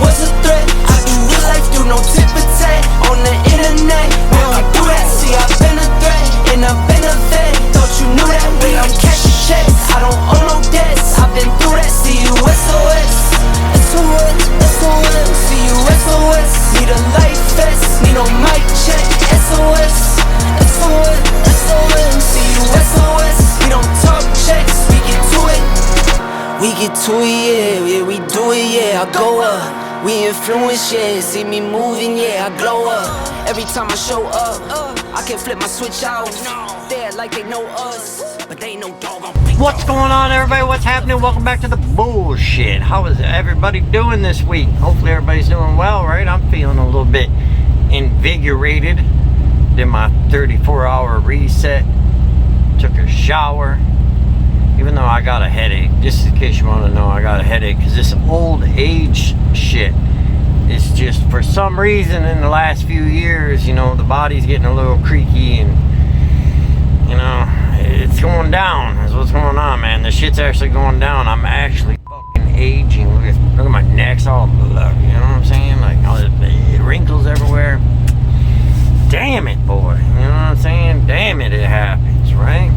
was a threat. I do real life, do no tit for tat on the internet. We don't do that. See, I've been a threat and I've been a vet. Thought you knew that when I'm cashing checks. I don't owe no debts. I've been through that. See you SOS. SOS, SOS. See you SOS. Need a life vest. Need no mic check. SOS, SOS, SOS. See you SOS. We don't talk checks. We get to it. We get to it, yeah, we do it, yeah, I go up. We influence, yeah, see me moving, yeah, I glow up. Every time I show up, I can flip my switch out. They're like they know us, but they know dog on me. What's going on, everybody? What's happening? Welcome back to the bullshit. How is everybody doing this week? Hopefully everybody's doing well, right? I'm feeling a little bit invigorated. Did my 34-hour reset, took a shower. Even though I got a headache, just in case you want to know, I got a headache because this old age shit is just, for some reason in the last few years, you know, the body's getting a little creaky and, you know, it's going down. That's what's going on, man. The shit's actually going down. I'm actually fucking aging. Look at my neck's all, you know what I'm saying? Like, all the wrinkles everywhere. Damn it, boy. You know what I'm saying? Damn it, it happens, right?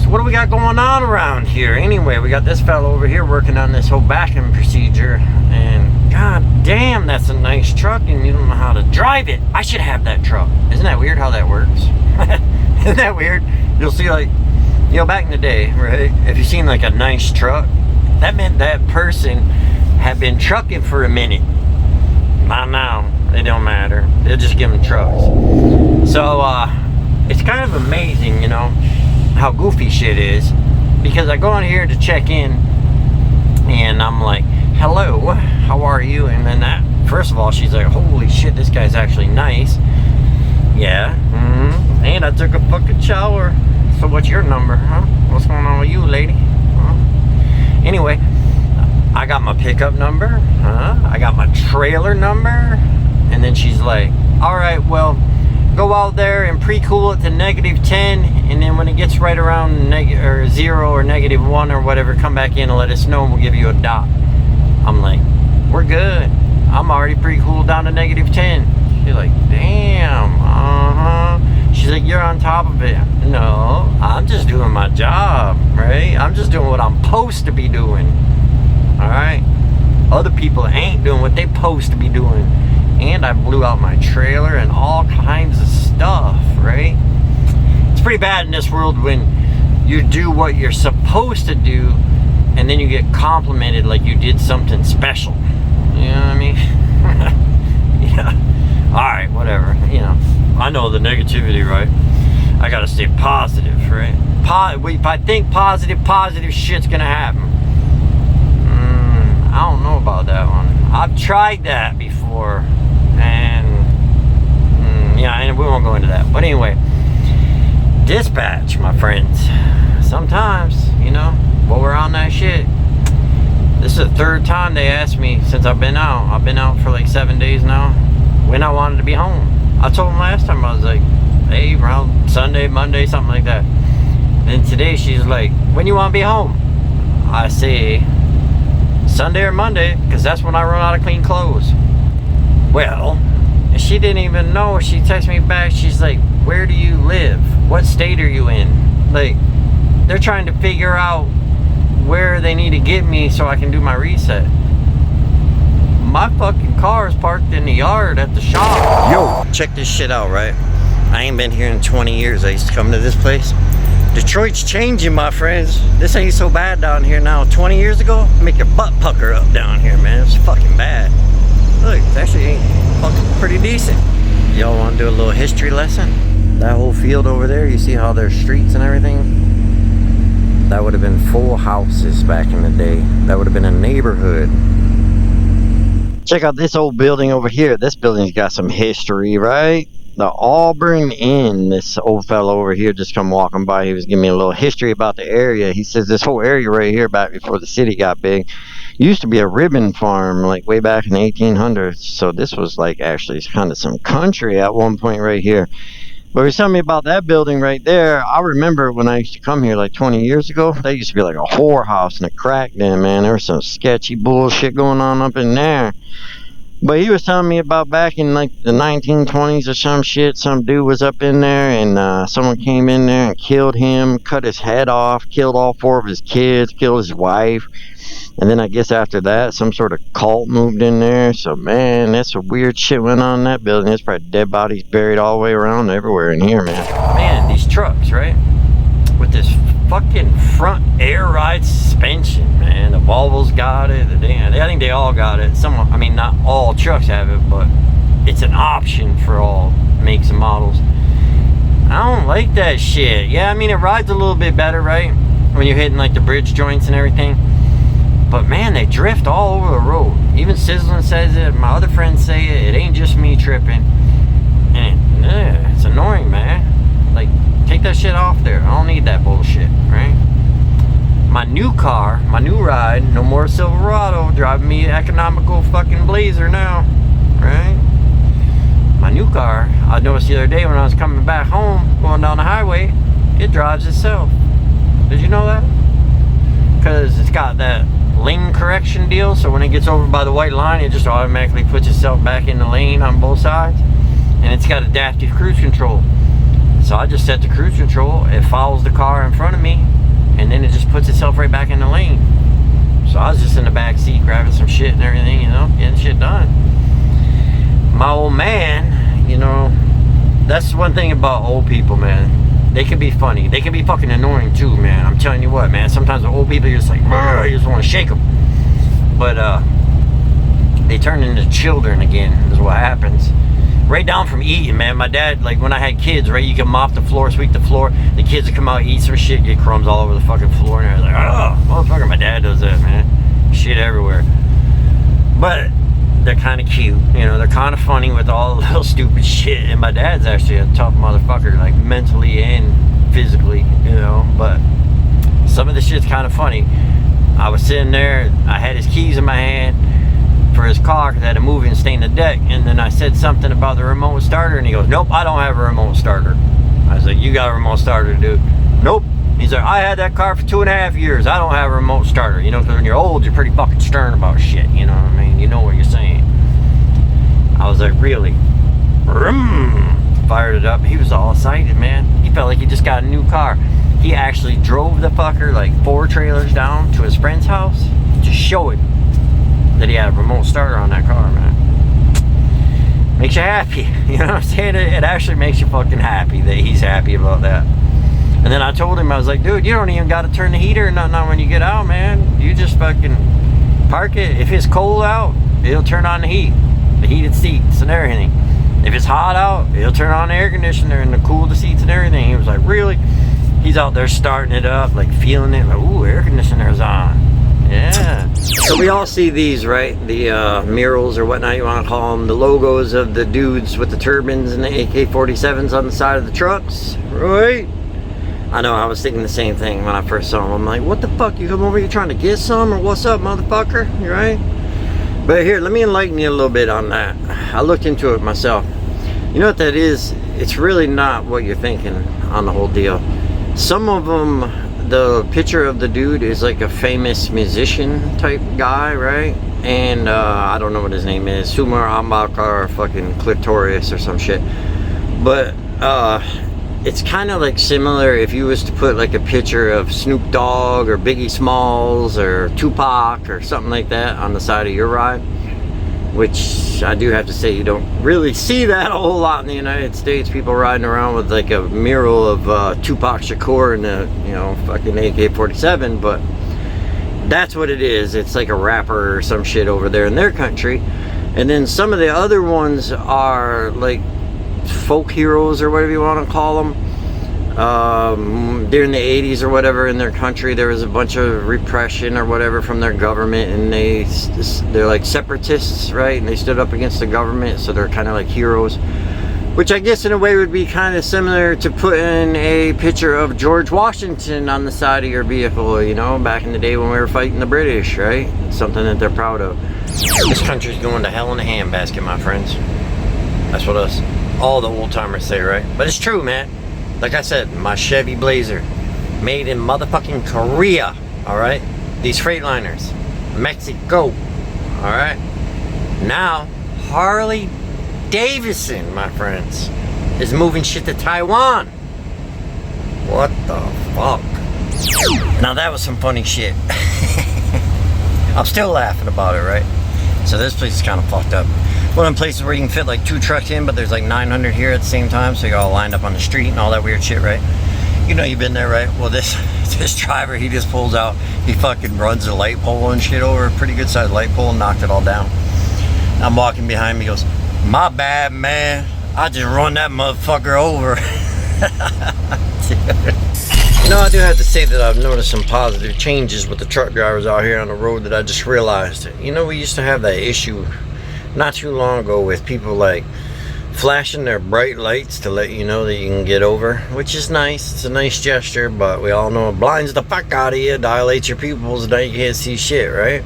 What do we got going on around here? Anyway, we got this fellow over here working on this whole vacuum procedure, and god damn, that's a nice truck, and you don't know how to drive it. I should have that truck. Isn't that weird how that works? Isn't that weird? You'll see, like, you know, back in the day, right, if you seen like a nice truck, that meant that person had been trucking for a minute. Not now, it don't matter. They'll just give them trucks. So it's kind of amazing, you know, how goofy shit is, because I go on here to check in and I'm like, hello, how are you? And then that, first of all, she's like, holy shit, this guy's actually nice. Yeah, and I took a fucking shower. So what's your number, huh? What's going on with you, lady? Anyway, I got my pickup number, I got my trailer number. And then she's like, all right, well, go out there and pre-cool it to -10, and then when it gets right around 0 or -1 or whatever, come back in and let us know and we'll give you a dot. I'm like, we're good. I'm already pre-cooled down to -10. She's like, damn, She's like, you're on top of it. No, I'm just doing my job, right? I'm just doing what I'm supposed to be doing, all right? Other people ain't doing what they supposed to be doing. And I blew out my trailer and all kinds of stuff, right? It's pretty bad in this world when you do what you're supposed to do and then you get complimented like you did something special. You know what I mean? Yeah. Alright, whatever. You know, I know the negativity, right? I gotta stay positive, right? If I think positive shit's gonna happen. I don't know about that one. I've tried that before. And yeah, and we won't go into that. But anyway, dispatch, my friends. Sometimes, you know, while we're on that shit, this is the third time they asked me since I've been out. I've been out for like 7 days now, when I wanted to be home. I told them last time, I was like, hey, around Sunday, Monday, something like that. Then today she's like, when you want to be home? I say Sunday or Monday, because that's when I run out of clean clothes. Well, she didn't even know. She texted me back. She's like, where do you live? What state are you in? Like, they're trying to figure out where they need to get me so I can do my reset. My fucking car is parked in the yard at the shop. Yo, check this shit out, right? I ain't been here in 20 years. I used to come to this place. Detroit's changing, my friends. This ain't so bad down here now. 20 years ago, make your butt pucker up down here, man. It's fucking bad. Look, it's actually fucking pretty decent. Y'all want to do a little history lesson? That whole field over there, you see how there's streets and everything? That would have been full houses back in the day. That would have been a neighborhood. Check out this old building over here. This building's got some history, right? The Auburn Inn. This old fellow over here just come walking by. He was giving me a little history about the area. He says this whole area right here, back before the city got big, used to be a ribbon farm, like way back in the 1800s. So this was like actually kind of some country at one point right here. But he was telling me about that building right there. I remember when I used to come here like 20 years ago, that used to be like a whorehouse and a crack den, man. There was some sketchy bullshit going on up in there. But he was telling me about back in like the 1920s or some shit, some dude was up in there and someone came in there and killed him, cut his head off, killed all 4 of his kids, killed his wife. And then I guess after that, some sort of cult moved in there. So, man, that's some weird shit went on in that building. There's probably dead bodies buried all the way around everywhere in here, man. Man, these trucks, right? With this fucking front air ride suspension, man. The Volvo's got it. I think they all got it. I mean, not all trucks have it, but it's an option for all makes and models. I don't like that shit. Yeah, I mean, it rides a little bit better, right? When you're hitting like the bridge joints and everything. But man, they drift all over the road. Even Sizzlin says it. My other friends say it. It ain't just me tripping. And it's annoying, man. Like, take that shit off there. I don't need that bullshit, right? My new car, my new ride, no more Silverado, driving me an economical fucking Blazer now, right? My new car, I noticed the other day when I was coming back home, going down the highway, it drives itself. Did you know that? Because it's got that lane correction deal, so when it gets over by the white line, it just automatically puts itself back in the lane on both sides. And it's got adaptive cruise control. So I just set the cruise control, it follows the car in front of me, and then it just puts itself right back in the lane. So I was just in the back seat grabbing some shit and everything, you know, getting shit done. My old man, you know, that's one thing about old people, man. They can be funny. They can be fucking annoying too, man. I'm telling you what, man. Sometimes the old people, you're just like, you just want to shake them. But they turn into children again, is what happens. Right down from eating, man. My dad, like when I had kids, right, you can mop the floor, sweep the floor. The kids would come out, eat some shit, get crumbs all over the fucking floor. And they're like, oh, motherfucker, my dad does that, man. Shit everywhere. But they're kind of cute, you know, they're kind of funny with all the little stupid shit. And my dad's actually a tough motherfucker, like mentally and physically, you know. But some of the shit's kind of funny. I was sitting there, I had his keys in my hand for his car because I had to move and stain the deck. And then I said something about the remote starter, and he goes, nope, I don't have a remote starter. I was like, you got a remote starter, dude. Nope. He's like, I had that car for 2.5 years. I don't have a remote starter. You know, because when you're old, you're pretty fucking stern about shit. You know what I mean? You know what you're saying. I was like, really? Vroom. Fired it up. He was all excited, man. He felt like he just got a new car. He actually drove the fucker like 4 trailers down to his friend's house to show it that he had a remote starter on that car, man. Makes you happy. You know what I'm saying? It actually makes you fucking happy that he's happy about that. And then I told him, I was like, dude, you don't even got to turn the heater or nothing on when you get out, man. You just fucking park it. If it's cold out, it'll turn on the heat, the heated seats and everything. If it's hot out, it'll turn on the air conditioner and cool the seats and everything. He was like, really? He's out there starting it up, like feeling it, like, ooh, air conditioner's on. Yeah. So we all see these, right? The murals or whatnot you want to call them. The logos of the dudes with the turbines and the AK-47s on the side of the trucks, right? I know, I was thinking the same thing when I first saw him. I'm like, what the fuck? You come over here trying to get some? Or what's up, motherfucker? You right? But here, let me enlighten you a little bit on that. I looked into it myself. You know what that is? It's really not what you're thinking on the whole deal. Some of them, the picture of the dude is like a famous musician type guy, right? And I don't know what his name is. Sumar Ambakar, fucking Clitorius or some shit. But it's kind of like similar if you was to put like a picture of Snoop Dogg or Biggie Smalls or Tupac or something like that on the side of your ride, which I do have to say you don't really see that a whole lot in the United States. People riding around with like a mural of Tupac Shakur and a, you know, fucking AK-47, but that's what it is. It's like a rapper or some shit over there in their country. And then some of the other ones are like folk heroes or whatever you want to call them. During the 80s or whatever in their country, there was a bunch of repression or whatever from their government, and they're like separatists, right? And they stood up against the government, so they're kind of like heroes, which I guess in a way would be kind of similar to putting a picture of George Washington on the side of your vehicle, you know, back in the day when we were fighting the British, right? It's something that they're proud of. This country's going to hell in a handbasket, my friends. That's what us all the old timers say, right? But it's true, man. Like I said, my Chevy Blazer, made in motherfucking Korea, all right? These Freightliners, Mexico, all right? Now, Harley Davidson, my friends, is moving shit to Taiwan. What the fuck? Now that was some funny shit. I'm still laughing about it, right? So this place is kind of fucked up. One of the places where you can fit like 2 trucks in, but there's like 900 here at the same time, so you're all lined up on the street and all that weird shit, right? You know, you've been there, right? Well, this driver, he just pulls out, he fucking runs a light pole and shit over, a pretty good sized light pole, and knocked it all down. I'm walking behind me, he goes, "My bad, man. I just run that motherfucker over." You know, I do have to say that I've noticed some positive changes with the truck drivers out here on the road that I just realized. You know, we used to have that issue not too long ago with people like flashing their bright lights to let you know that you can get over, which is nice. It's a nice gesture, but we all know it blinds the fuck out of you, dilates your pupils, and now you can't see shit, right?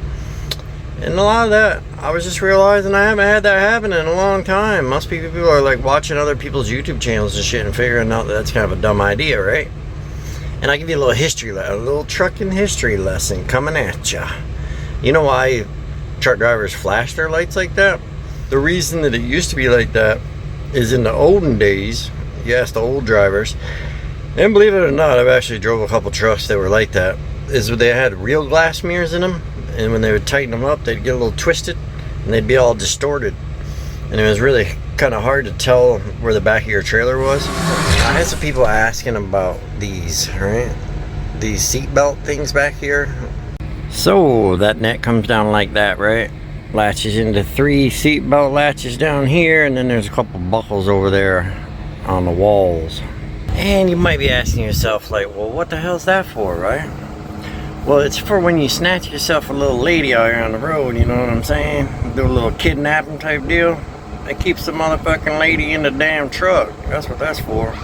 And a lot of that, I was just realizing I haven't had that happen in a long time. Most people are like watching other people's YouTube channels and shit and figuring out that that's kind of a dumb idea, right? And I'll give you a little history, a little trucking history lesson coming at ya. You know why truck drivers flash their lights like that? The reason that it used to be like that is in the olden days, you ask the old drivers, and believe it or not, I've actually drove a couple trucks that were like that, is they had real glass mirrors in them, and when they would tighten them up, they'd get a little twisted, and they'd be all distorted. And it was really kind of hard to tell where the back of your trailer was. I had some people asking about these, right? These seatbelt things back here. So that net comes down like that, right? Latches into 3 seatbelt latches down here, and then there's a couple buckles over there on the walls. And you might be asking yourself, like, well, what the hell's that for, right? Well, it's for when you snatch yourself a little lady out here on the road, you know what I'm saying? Do a little kidnapping type deal. It keeps the motherfucking lady in the damn truck. That's what that's for.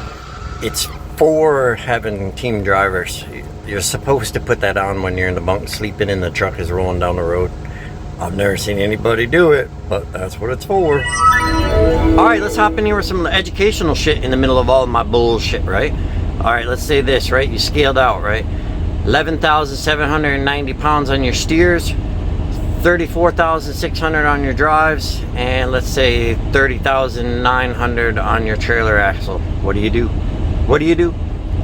It's for having team drivers. You're supposed to put that on when you're in the bunk sleeping and the truck is rolling down the road. I've never seen anybody do it, but that's what it's for. Alright, let's hop in here with some educational shit in the middle of all of my bullshit, right? Alright, let's say this, right? You scaled out, right? 11,790 pounds on your steers, 34,600 on your drives, and let's say 30,900 on your trailer axle. What do you do? What do you do?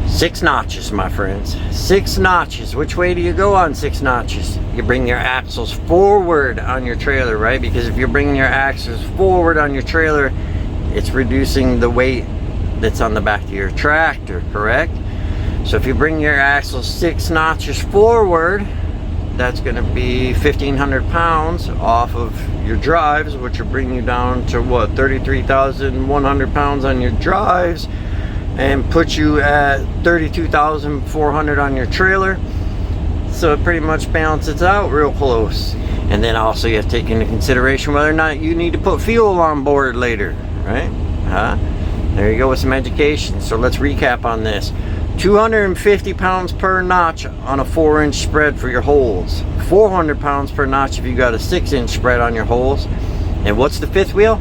6 notches, my friends. 6 notches. Which way do you go on 6 notches? You bring your axles forward on your trailer, right? Because if you're bringing your axles forward on your trailer, it's reducing the weight that's on the back of your tractor, correct? So if you bring your axles 6 notches forward, that's going to be 1,500 pounds off of your drives, which will bring you down to what, 33,100 pounds on your drives, and put you at 32,400 on your trailer. So it pretty much balances out real close. And then also you have to take into consideration whether or not you need to put fuel on board later, right? There you go with some education. So let's recap on this. 250 pounds per notch on a 4-inch spread for your holes. 400 pounds per notch if you got a 6-inch spread on your holes. And what's the 5th wheel?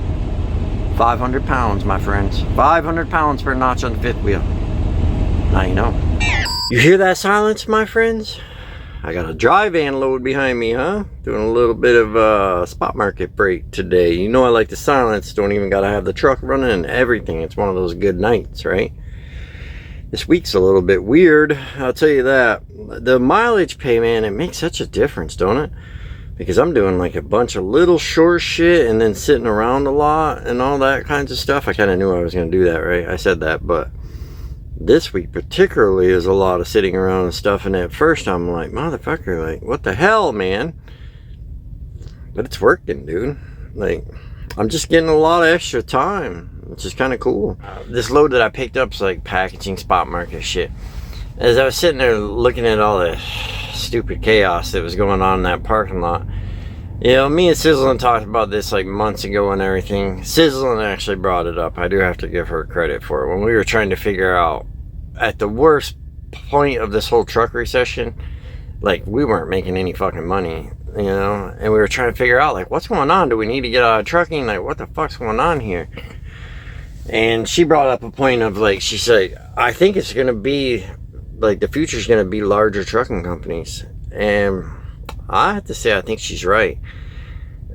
500 pounds, my friends. 500 pounds per notch on the 5th wheel. Now you know. You hear that silence, my friends? I got a dry van load behind me, huh? Doing a little bit of spot market freight today. You know I like the silence. Don't even gotta have the truck running and everything. It's one of those good nights, right? This week's a little bit weird, I'll tell you that. The mileage pay, man, it makes such a difference, don't it? Because I'm doing like a bunch of little short shit and then sitting around a lot and all that kinds of stuff. I kind of knew I was going to do that, right? I said that, but this week particularly is a lot of sitting around and stuff. And at first I'm like, motherfucker, like, what the hell, man? But it's working, dude. Like, I'm just getting a lot of extra time, which is kind of cool. This load that I picked up is like packaging spot market shit. As I was sitting there looking at all the stupid chaos that was going on in that parking lot, you know, me and Sizzlin talked about this like months ago and everything. Sizzlin actually brought it up. I do have to give her credit for it. When we were trying to figure out at the worst point of this whole truck recession, like, we weren't making any fucking money, you know, and we were trying to figure out, like, what's going on? Do we need to get out of trucking? Like, what the fuck's going on here? And she brought up a point of like, she said, I think it's going to be like the future's going to be larger trucking companies. And I have to say, I think she's right.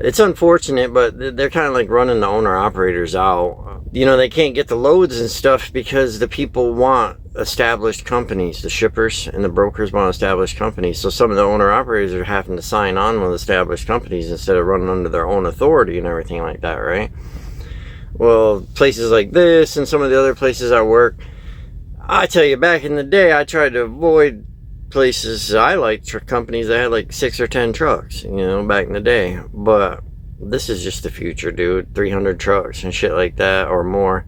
It's unfortunate, but they're kind of like running the owner operators out. You know, they can't get the loads and stuff because the people want established companies. The shippers and the brokers want established companies. So some of the owner operators are having to sign on with established companies instead of running under their own authority and everything like that, right? Well, places like this and some of the other places I work, I tell you, back in the day, I tried to avoid places. I liked companies that had like 6 or 10 trucks, you know, back in the day. But this is just the future, dude. 300 trucks and shit like that or more.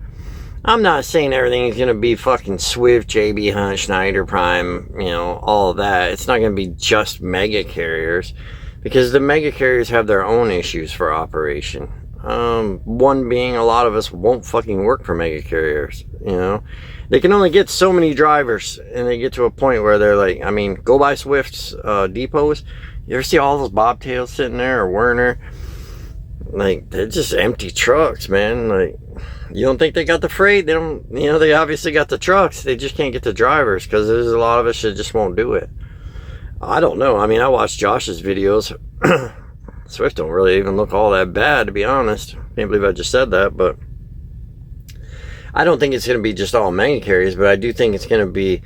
I'm not saying everything is gonna be fucking Swift, JB Hunt, Schneider Prime, you know, all of that. It's not gonna be just mega carriers, because the mega carriers have their own issues for operation. One being, a lot of us won't fucking work for mega carriers, you know. They can only get so many drivers, and they get to a point where they're like, I mean, go by Swift's depots. You ever see all those bobtails sitting there, or Werner? Like, they're just empty trucks, man. Like, you don't think they got the freight? They don't, you know, they obviously got the trucks. They just can't get the drivers, because there's a lot of us that just won't do it. I don't know. I mean, I watched Josh's videos. Swift don't really even look all that bad, to be honest. Can't believe I just said that, but I don't think it's going to be just all mega carriers, but I do think it's going to be,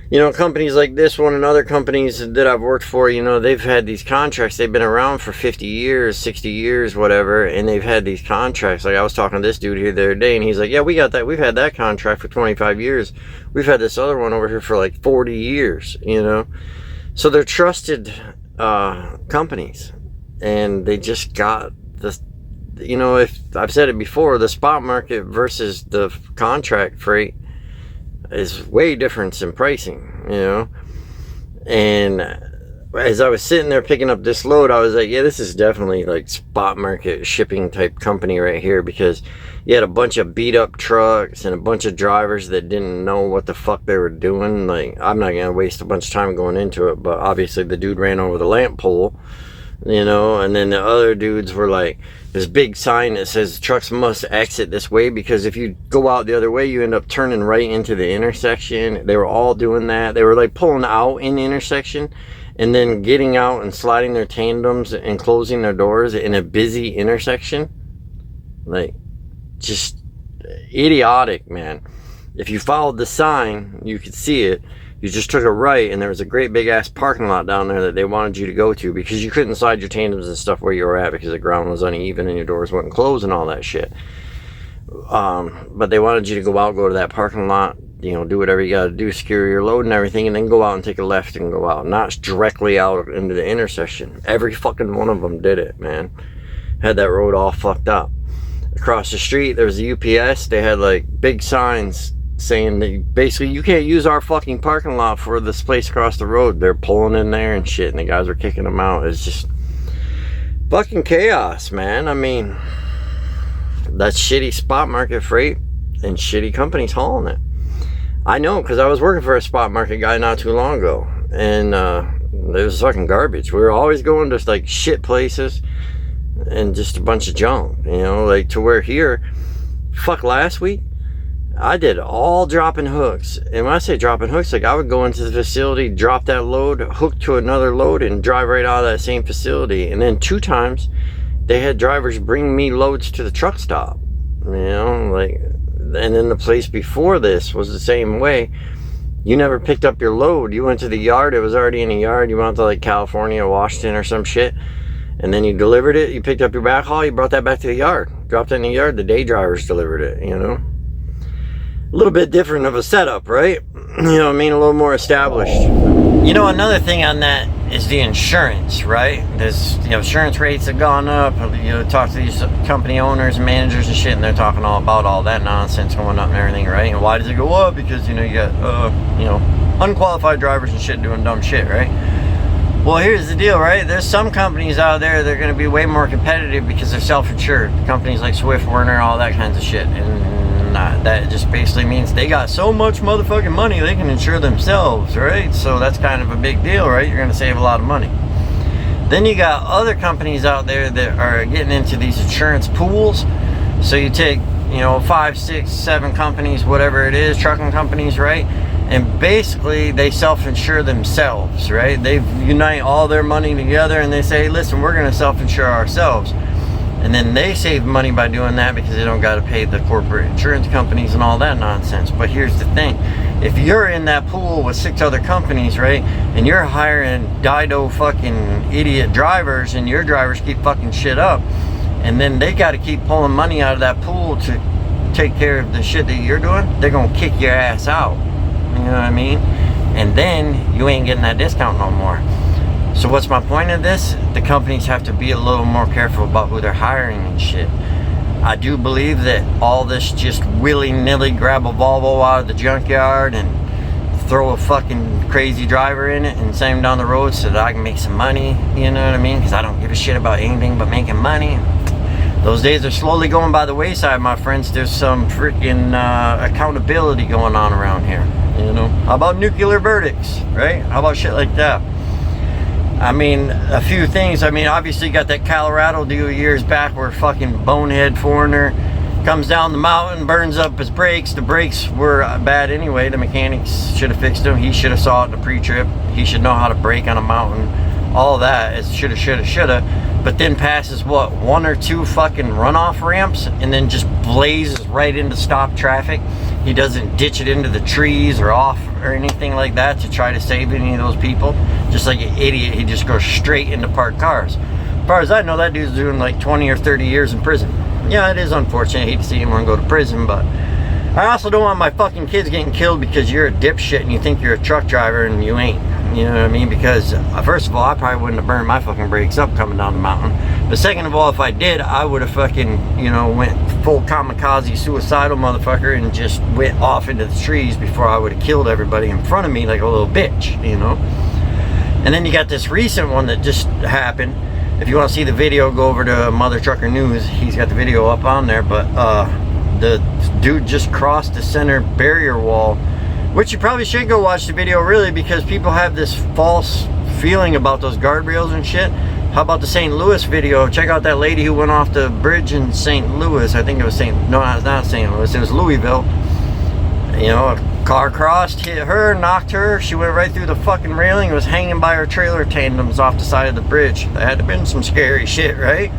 you know, companies like this one and other companies that I've worked for, you know, they've had these contracts. They've been around for 50 years, 60 years, whatever, and they've had these contracts. Like, I was talking to this dude here the other day, and he's like, yeah, we got that. We've had that contract for 25 years. We've had this other one over here for like 40 years, you know. So they're trusted companies, and they just got this. You know, if I've said it before, the spot market versus the contract freight is way different in pricing, you know. And as I was sitting there picking up this load, I was like, yeah, this is definitely like spot market shipping type company right here, because you had a bunch of beat up trucks and a bunch of drivers that didn't know what the fuck they were doing. Like, I'm not gonna waste a bunch of time going into it, but obviously the dude ran over the lamp pole, you know, and then the other dudes were like, this big sign that says trucks must exit this way, because if you go out the other way, you end up turning right into the intersection. They were all doing that. They were like pulling out in the intersection and then getting out and sliding their tandems and closing their doors in a busy intersection. Like, just idiotic, man. If you followed the sign, you could see it. You just took a right, and there was a great big ass parking lot down there that they wanted you to go to, because you couldn't slide your tandems and stuff where you were at because the ground was uneven and your doors wouldn't close and all that shit. But they wanted you to go out, go to that parking lot, you know, do whatever you got to do, secure your load and everything, and then go out and take a left and go out, not directly out into the intersection. Every fucking one of them did it, man. Had that road all fucked up. Across the street, there was a UPS. They had like big signs saying that basically you can't use our fucking parking lot for this place across the road. They're pulling in there and shit, and the guys were kicking them out. It's just fucking chaos, man. I mean, that's shitty spot market freight and shitty companies hauling it. I know, because I was working for a spot market guy not too long ago, and it was fucking garbage. We were always going to like shit places and just a bunch of junk, you know, like to where here, fuck, last week I did all dropping hooks. And when I say dropping hooks, like I would go into the facility, drop that load, hook to another load, and drive right out of that same facility. And then 2 times they had drivers bring me loads to the truck stop, you know, like. And then the place before this was the same way. You never picked up your load. You went to the yard, it was already in the yard. You went to like California, Washington or some shit, and then you delivered it. You picked up your backhaul, you brought that back to the yard, dropped it in the yard. The day drivers delivered it, you know. A little bit different of a setup, right? You know what I mean? A little more established. You know, another thing on that is the insurance, right? There's, you know, insurance rates have gone up. You know, talk to these company owners and managers and shit, and they're talking all about all that nonsense going up and everything, right? And why does it go up? Because, you know, you got, you know, unqualified drivers and shit doing dumb shit, right? Well, here's the deal, right? There's some companies out there that are going to be way more competitive because they're self-insured. Companies like Swift, Werner, all that kinds of shit. And that just basically means they got so much motherfucking money they can insure themselves, right? So that's kind of a big deal, right? You're going to save a lot of money. Then you got other companies out there that are getting into these insurance pools. So you take, you know, 5, 6, 7 companies, whatever it is, trucking companies, right? And basically they self-insure themselves, right? They unite all their money together and they say, listen, we're going to self-insure ourselves. And then they save money by doing that because they don't got to pay the corporate insurance companies and all that nonsense. But here's the thing. If you're in that pool with 6 other companies, right, and you're hiring dido fucking idiot drivers and your drivers keep fucking shit up, and then they got to keep pulling money out of that pool to take care of the shit that you're doing, they're going to kick your ass out. You know what I mean? And then you ain't getting that discount no more. So what's my point of this? The companies have to be a little more careful about who they're hiring and shit. I do believe that all this just willy-nilly grab a Volvo out of the junkyard and throw a fucking crazy driver in it and send him down the road so that I can make some money, you know what I mean? Because I don't give a shit about anything but making money. Those days are slowly going by the wayside, my friends. There's some freaking accountability going on around here, you know? How about nuclear verdicts, right? How about shit like that? I mean, a few things. I mean, obviously you got that Colorado deal years back where fucking bonehead foreigner comes down the mountain, burns up his brakes. The brakes were bad anyway. The mechanics should have fixed them. He should have saw it in the pre-trip. He should know how to brake on a mountain. All that is shoulda. But then passes, what, 1 or 2 fucking runoff ramps and then just blazes right into stop traffic. He doesn't ditch it into the trees or off or anything like that to try to save any of those people. Just like an idiot, he just goes straight into parked cars. As far as I know, that dude's doing like 20 or 30 years in prison. Yeah, it is unfortunate. I hate to see anyone go to prison, but I also don't want my fucking kids getting killed because you're a dipshit and you think you're a truck driver and you ain't. You know what I mean? Because first of all, I probably wouldn't have burned my fucking brakes up coming down the mountain. But second of all, if I did, I would have fucking, you know, went full kamikaze suicidal motherfucker and just went off into the trees before I would have killed everybody in front of me like a little bitch, you know? And then you got this recent one that just happened. If you want to see the video, go over to Mother Trucker News. He's got the video up on there. But the dude just crossed the center barrier wall, which you probably should go watch the video, really, because people have this false feeling about those guardrails and shit. How about the St. Louis video? Check out that lady who went off the bridge in St. Louis. I think it was not St. Louis. It was Louisville. You know, a car crossed, hit her, knocked her. She went right through the fucking railing. It was hanging by her trailer tandems off the side of the bridge. That had to have been some scary shit, right?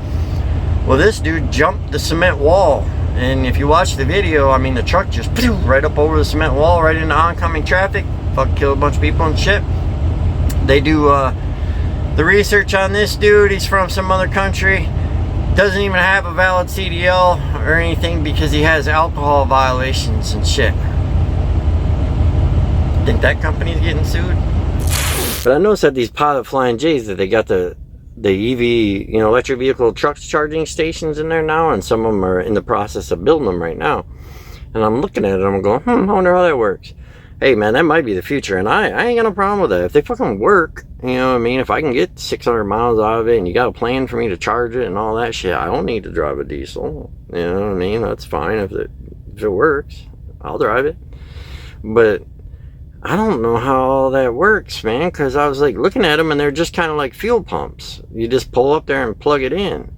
Well, this dude jumped the cement wall. And if you watch the video, I mean, the truck just right up over the cement wall, right into oncoming traffic. Fuck, killed a bunch of people and shit. They do the research on this dude. He's from some other country. Doesn't even have a valid CDL or anything because he has alcohol violations and shit. Think that company's getting sued? But I noticed that these Pilot Flying J's, that they got the EV, you know, electric vehicle trucks charging stations in there now, and some of them are in the process of building them right now. And I'm looking at it, I'm going, I wonder how that works. Hey man, that might be the future, and I ain't got no problem with that. If they fucking work, you know what I mean? If I can get 600 miles out of it, and you got a plan for me to charge it and all that shit, I don't need to drive a diesel. You know what I mean? That's fine. If it works, I'll drive it. But I don't know how all that works, man, because I was like looking at them and they're just kind of like fuel pumps. You just pull up there and plug it in.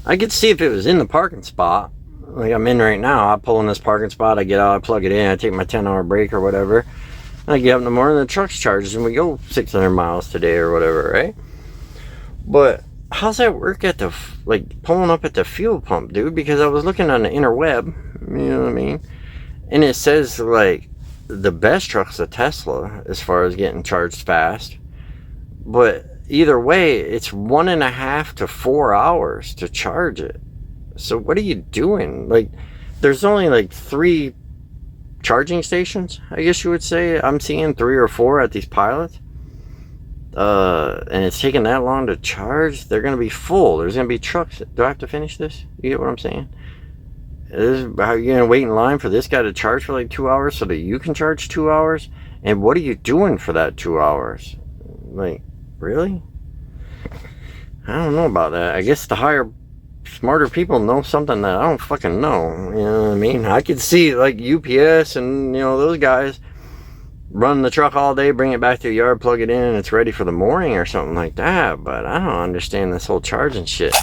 I could see if it was in the parking spot, like I'm in right now. I pull in this parking spot, I get out, I plug it in, I take my 10-hour break or whatever. And I get up in the morning, the truck's charged, and we go 600 miles today or whatever, right? But how's that work at the, like, pulling up at the fuel pump, dude? Because I was looking on the interweb, you know what I mean? And it says, like, the best truck's a Tesla as far as getting charged fast, but either way it's 1.5 to 4 hours to charge it. So what are you doing? Like, there's only like 3 charging stations, I guess you would say. I'm seeing 3 or 4 at these Pilots, and it's taking that long to charge. They're gonna be full. There's gonna be trucks. Do I have to finish this? You get what I'm saying? Are you gonna wait in line for this guy to charge for like 2 hours so that you can charge 2 hours? And what are you doing for that 2 hours? Like, really? I don't know about that. I guess the higher, smarter people know something that I don't fucking know. You know what I mean? I could see like UPS and, you know, those guys run the truck all day, bring it back to the yard, plug it in, and it's ready for the morning or something like that. But I don't understand this whole charging shit.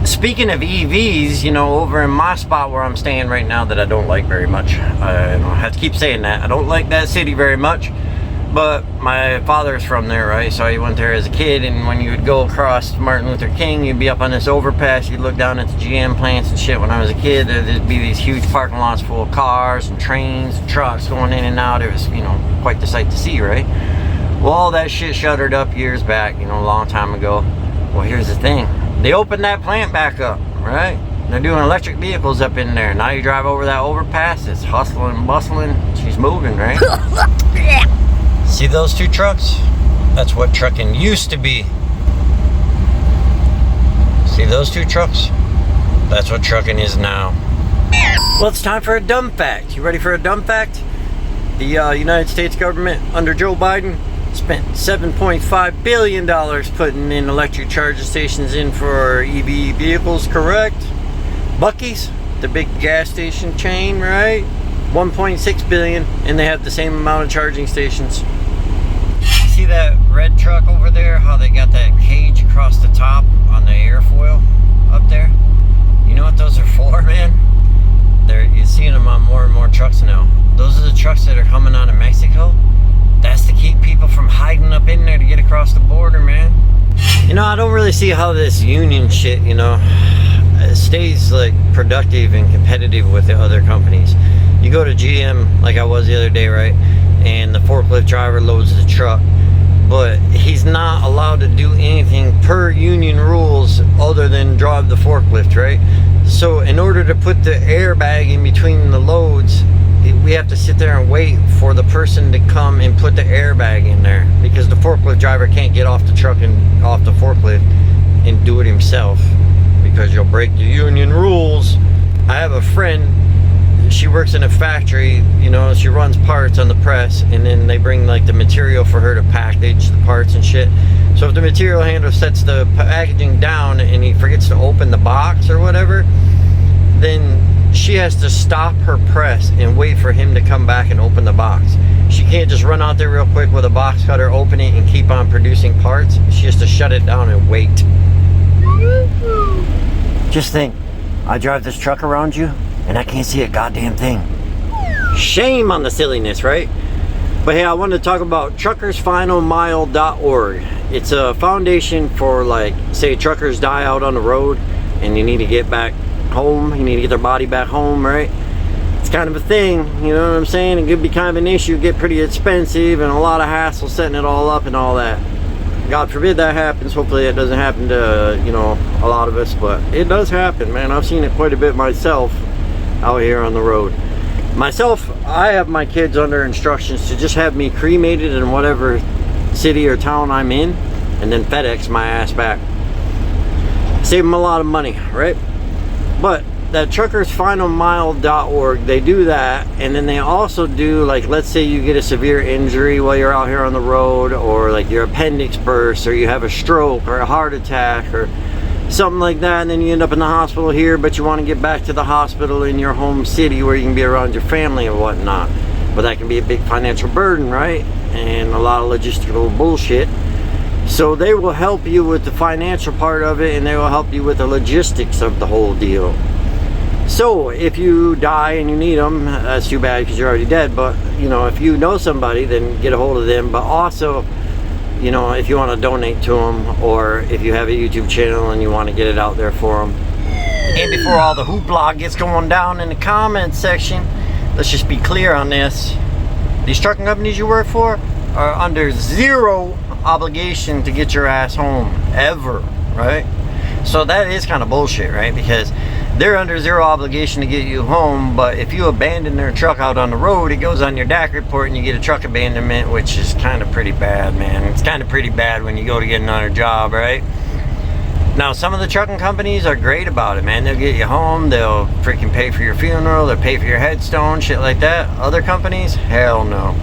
Speaking of EVs, you know, over in my spot where I'm staying right now that I don't like very much. I have to keep saying that. I don't like that city very much. But my father's from there, right? So he went there as a kid, and when you would go across Martin Luther King, you'd be up on this overpass, you'd look down at the GM plants and shit. When I was a kid, there'd be these huge parking lots full of cars and trains and trucks going in and out. It was, you know, quite the sight to see, right? Well, all that shit shuttered up years back, you know, a long time ago. Well, here's the thing. They opened that plant back up, right? They're doing electric vehicles up in there. Now you drive over that overpass, it's hustling and bustling. She's moving, right? See those two trucks? That's what trucking used to be. See those two trucks? That's what trucking is now. Well, it's time for a dumb fact. You ready for a dumb fact? The United States government under Joe Biden spent $7.5 billion putting in electric charging stations in for EV vehicles, correct? Buc-ee's, the big gas station chain, right? $1.6 billion, and they have the same amount of charging stations. See that red truck over there? How they got that cage across the top on the airfoil up there? You know what those are for, man? You're seeing them on more and more trucks now. Those are the trucks that are coming out of Mexico. That's to keep people from hiding up in there to get across the border, man. You know, I don't really see how this union shit, you know, stays like productive and competitive with the other companies. You go to GM, like I was the other day, right? And the forklift driver loads the truck, but he's not allowed to do anything per union rules other than drive the forklift, right? So in order to put the airbag in between the loads, we have to sit there and wait for the person to come and put the airbag in there, because the forklift driver can't get off the truck and off the forklift and do it himself, because you'll break the union rules. I have a friend, she works in a factory, you know, she runs parts on the press, and then they bring like the material for her to package the parts and shit. So if the material handler sets the packaging down and he forgets to open the box or whatever, then she has to stop her press and wait for him to come back and open the box. She can't just run out there real quick with a box cutter, open it, and keep on producing parts. She has to shut it down and wait. Just think, I drive this truck around you and I can't see a goddamn thing. Shame on the silliness, right? But hey, I wanted to talk about truckersfinalmile.org. It's a foundation for, like, say truckers die out on the road and you need to get back home, you need to get their body back home, right? It's kind of a thing, you know what I'm saying? It could be kind of an issue, get pretty expensive, and a lot of hassle setting it all up and all that. God forbid that happens. Hopefully it doesn't happen to, you know, a lot of us, but it does happen, man. I've seen it quite a bit myself out here on the road. Myself, I have my kids under instructions to just have me cremated in whatever city or town I'm in, and then FedEx my ass back. Save them a lot of money, right? But that truckersfinalmile.org, they do that, and then they also do, like, let's say you get a severe injury while you're out here on the road, or like your appendix bursts, or you have a stroke or a heart attack or something like that, and then you end up in the hospital here, but you want to get back to the hospital in your home city where you can be around your family and whatnot. But that can be a big financial burden, right? And a lot of logistical bullshit. So they will help you with the financial part of it, and they will help you with the logistics of the whole deal. So if you die and you need them, that's too bad because you're already dead. But, you know, if you know somebody, then get a hold of them. But also, you know, if you want to donate to them, or if you have a YouTube channel and you want to get it out there for them. And before all the hoopla gets going down in the comments section, let's just be clear on this. These trucking companies you work for are under zero obligation to get your ass home, ever, right? So that is kind of bullshit, right? Because they're under zero obligation to get you home, but if you abandon their truck out on the road, it goes on your DAC report and you get a truck abandonment, which is kind of pretty bad, man. It's kind of pretty bad when you go to get another job, right? Now, some of the trucking companies are great about it, man. They'll get you home, they'll freaking pay for your funeral, they'll pay for your headstone, shit like that. Other companies, hell no.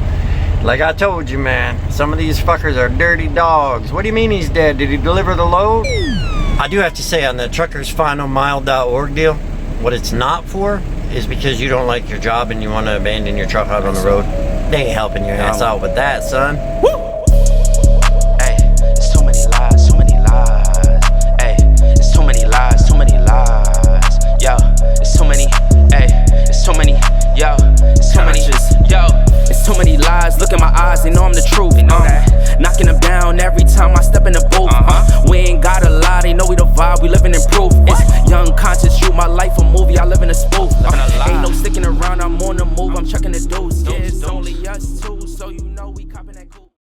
Like I told you, man, some of these fuckers are dirty dogs. What do you mean he's dead? Did he deliver the load? I do have to say, on the truckersfinalmile.org deal, what it's not for is because you don't like your job and you want to abandon your truck out on the road. They ain't helping your ass out with that, son. Woo! Hey, it's too many lies, too many lies. Hey, it's too many lies, too many lies. too many, yo, it's too many, yo. It's too many lies, look in my eyes, they know I'm the truth. They know that. Knocking them down every time I step in the booth. We ain't gotta lie, they know we the vibe, we living in proof. It's young conscious, shoot my life a movie, I live in a spoof. Ain't no sticking around, I'm on the move, I'm checking the dudes. Yeah, it's only us two, so